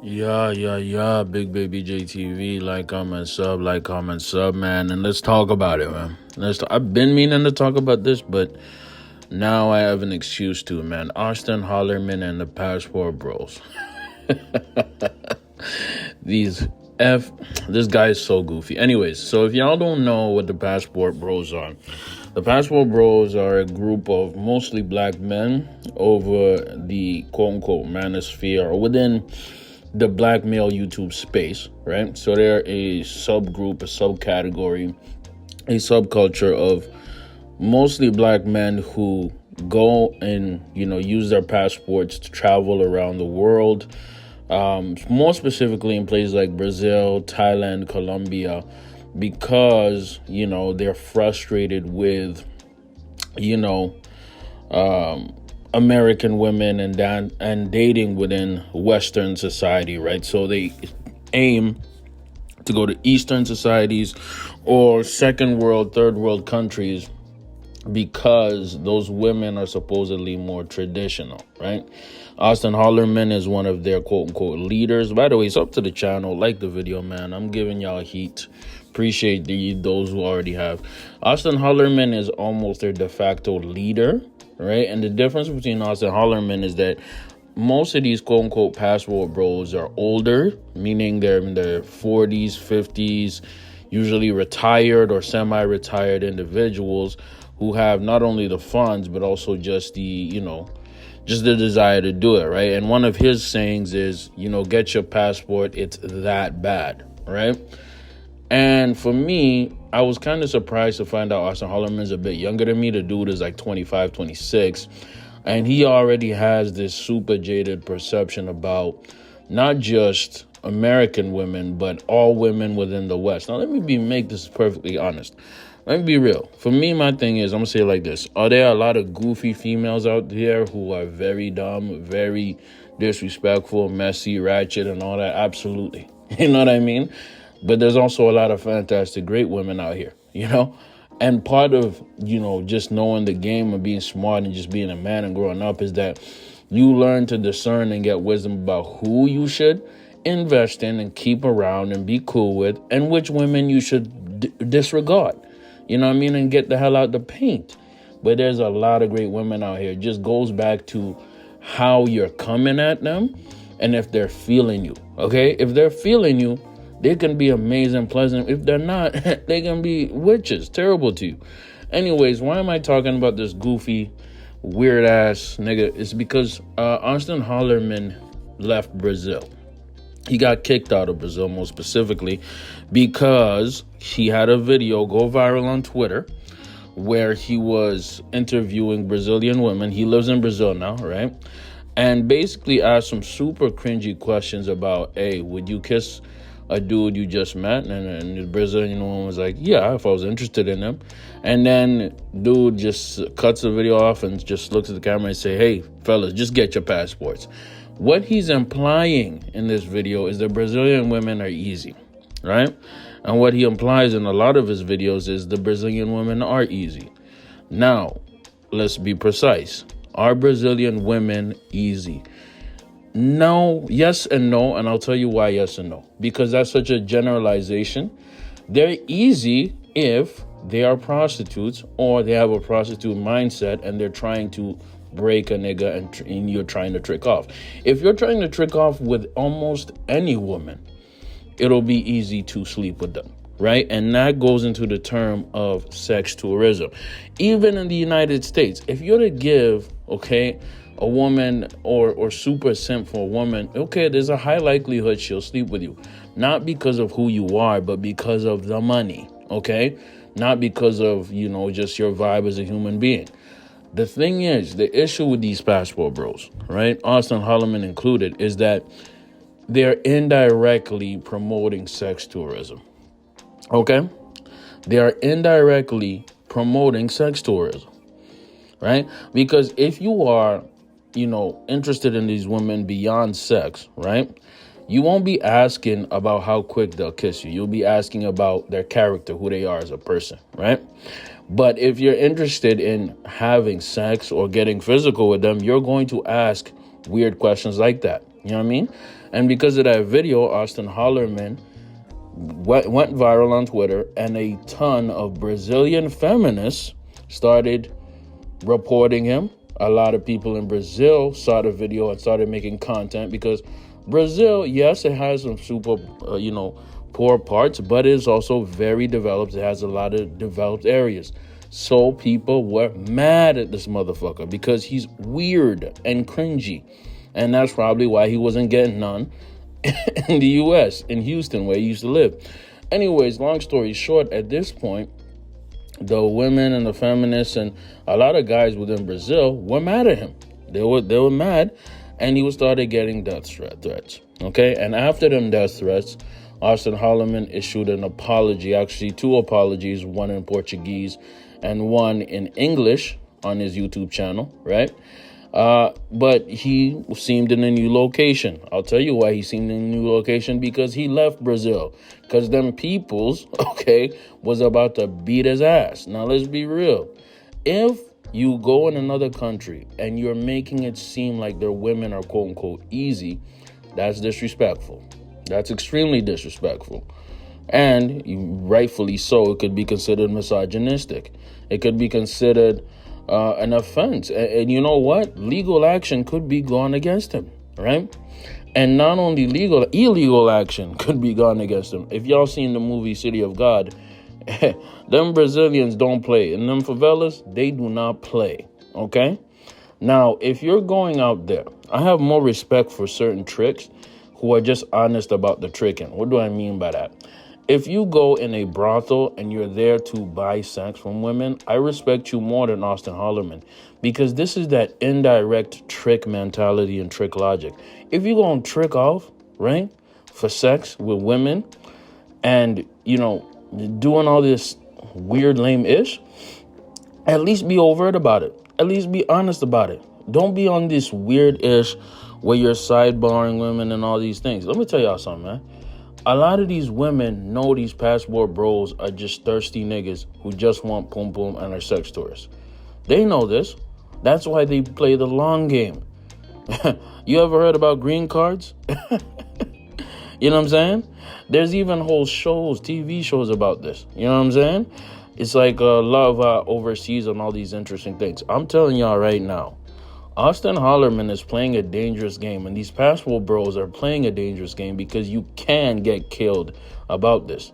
Yeah, Big Baby JTV, like, comment, sub, man, and let's talk about it, man. I've been meaning to talk about this, but now I have an excuse to, man. Auston Hollerman and the Passport Bros. These this guy is so goofy. Anyways, so if y'all don't know what the Passport Bros are, the Passport Bros are a group of mostly black men over the quote-unquote manosphere or within the black male YouTube space, right? So they're a subgroup, a subcategory, a subculture of mostly black men who go and, use their passports to travel around the world, more specifically in places like Brazil, Thailand, Colombia, because, they're frustrated with, American women and dating within Western society, right? So they aim to go to Eastern societies or second world, third world countries because those women are supposedly more traditional, right? Auston Hollerman is one of their quote-unquote leaders. By the way, it's up to the channel. Like the video, man. I'm giving y'all heat. Appreciate those who already have. Auston Hollerman is almost their de facto leader, right? And the difference between Auston Hollerman is that most of these quote-unquote passport bros are older, meaning they're in their 40s, 50s, usually retired or semi-retired individuals who have not only the funds, but also just the desire to do it, right? And one of his sayings is, get your passport, it's that bad, right? And for me, I was kind of surprised to find out Auston Hollerman's a bit younger than me. The dude is like 25, 26. And he already has this super jaded perception about not just American women, but all women within the West. Now, let me make this perfectly honest. Let me be real. For me, my thing is, I'm going to say it like this. Are there a lot of goofy females out there who are very dumb, very disrespectful, messy, ratchet, and all that? Absolutely. You know what I mean? But there's also a lot of fantastic, great women out here, And part of, just knowing the game and being smart and just being a man and growing up is that you learn to discern and get wisdom about who you should invest in and keep around and be cool with and which women you should disregard. You know what I mean? And get the hell out the paint. But there's a lot of great women out here. It just goes back to how you're coming at them and if they're feeling you, okay? If they're feeling you, they can be amazing, pleasant. If they're not, they can be witches, terrible to you. Anyways, why am I talking about this goofy, weird-ass nigga? It's because Auston Hollerman left Brazil. He got kicked out of Brazil, most specifically, because he had a video go viral on Twitter where he was interviewing Brazilian women. He lives in Brazil now, right? And basically asked some super cringy questions about, hey, would you kiss a dude you just met? And the Brazilian woman was like, yeah, if I was interested in him. And then dude just cuts the video off and just looks at the camera and say, hey, fellas, just get your passports. What he's implying in this video is that Brazilian women are easy, right? And what he implies in a lot of his videos is the Brazilian women are easy. Now, let's be precise. Are Brazilian women easy? No, yes and no, and I'll tell you why yes and no. Because that's such a generalization. They're easy if they are prostitutes or they have a prostitute mindset and they're trying to break a nigga and you're trying to trick off. If you're trying to trick off with almost any woman, it'll be easy to sleep with them, right? And that goes into the term of sex tourism. Even in the United States, if you're to give, a woman or super simp for a woman, there's a high likelihood she'll sleep with you. Not because of who you are, but because of the money, Not because of, just your vibe as a human being. The thing is, the issue with these passport bros, right, Auston Hollerman included, is that they're indirectly promoting sex tourism, They are indirectly promoting sex tourism, right? Because if you are, interested in these women beyond sex, right, you won't be asking about how quick they'll kiss you. You'll be asking about their character, who they are as a person, right? But if you're interested in having sex or getting physical with them, you're going to ask weird questions like that. You know what I mean? And because of that video, Auston Hollerman went viral on Twitter, and a ton of Brazilian feminists started reporting him. A lot of people in Brazil saw the video and started making content, because Brazil, yes, it has some super, poor parts, but it is also very developed. It has a lot of developed areas. So people were mad at this motherfucker because he's weird and cringy. And that's probably why he wasn't getting none in the U.S., in Houston, where he used to live. Anyways, long story short, at this point, the women and the feminists and a lot of guys within Brazil were mad at him. They were mad, and he started getting death threats. Okay, and after them death threats, Auston Hollerman issued an apology, actually 2 apologies, one in Portuguese and one in English on his YouTube channel, right? But he seemed in a new location. I'll tell you why he seemed in a new location, because he left Brazil. Because them peoples, was about to beat his ass. Now, let's be real. If you go in another country and you're making it seem like their women are quote unquote easy, that's disrespectful. That's extremely disrespectful. And rightfully so, it could be considered misogynistic. It could be considered an offense. And you know what? Legal action could be gone against him, right? And not only illegal action could be gone against him. If y'all seen the movie City of God, them Brazilians don't play. And them favelas, they do not play, okay? Now, if you're going out there, I have more respect for certain tricks who are just honest about the tricking. What do I mean by that? If you go in a brothel and you're there to buy sex from women, I respect you more than Auston Hollerman, because this is that indirect trick mentality and trick logic. If you're going to trick off, right, for sex with women and, doing all this weird, lame-ish, at least be overt about it. At least be honest about it. Don't be on this weird-ish where you're sidebarring women and all these things. Let me tell y'all something, man. A lot of these women know these passport bros are just thirsty niggas who just want pum pum and are sex tourists. They know this. That's why they play the long game. You ever heard about green cards? You know what I'm saying? There's even whole shows, TV shows about this. You know what I'm saying? It's like love overseas and all these interesting things. I'm telling y'all right now, Auston Hollerman is playing a dangerous game, and these passport bros are playing a dangerous game, because you can get killed about this.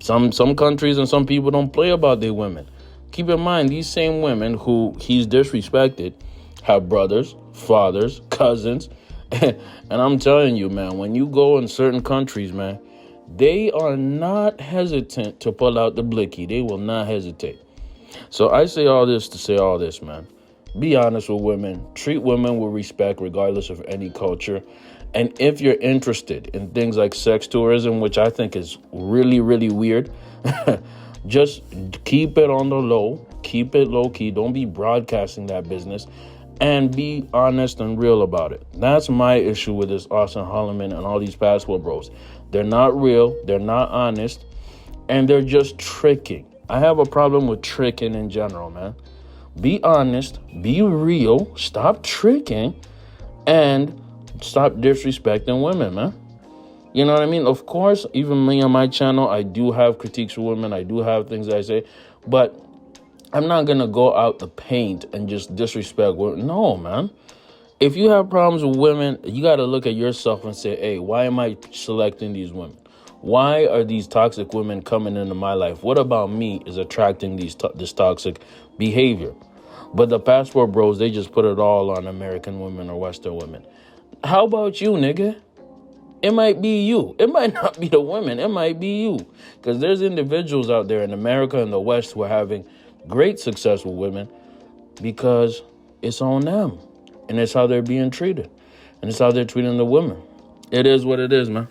Some countries and some people don't play about their women. Keep in mind, these same women who he's disrespected have brothers, fathers, cousins. And I'm telling you, man, when you go in certain countries, man, they are not hesitant to pull out the blicky. They will not hesitate. So I say all this to say all this, man. Be honest with women. Treat women with respect, regardless of any culture. And if you're interested in things like sex tourism, which I think is really, really weird, just keep it on the low. Keep it low key. Don't be broadcasting that business. And be honest and real about it. That's my issue with this Auston Hollerman and all these passport bros. They're not real. They're not honest. And they're just tricking. I have a problem with tricking in general, man. Be honest, be real, stop tricking, and stop disrespecting women, man. You know what I mean? Of course, even me on my channel, I do have critiques for women. I do have things I say, but I'm not going to go out the paint and just disrespect women. No, man. If you have problems with women, you got to look at yourself and say, hey, why am I selecting these women? Why are these toxic women coming into my life? What about me is attracting this toxic behavior? But the passport bros, they just put it all on American women or Western women. How about you, nigga? It might be you. It might not be the women. It might be you. Because there's individuals out there in America and the West who are having great success with women because it's on them. And it's how they're being treated. And it's how they're treating the women. It is what it is, man.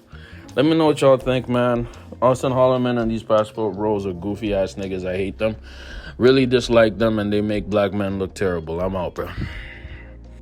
Let me know what y'all think, man. Auston Hollerman and these passport bros are goofy ass niggas. I hate them. Really dislike them, and they make black men look terrible. I'm out, bro.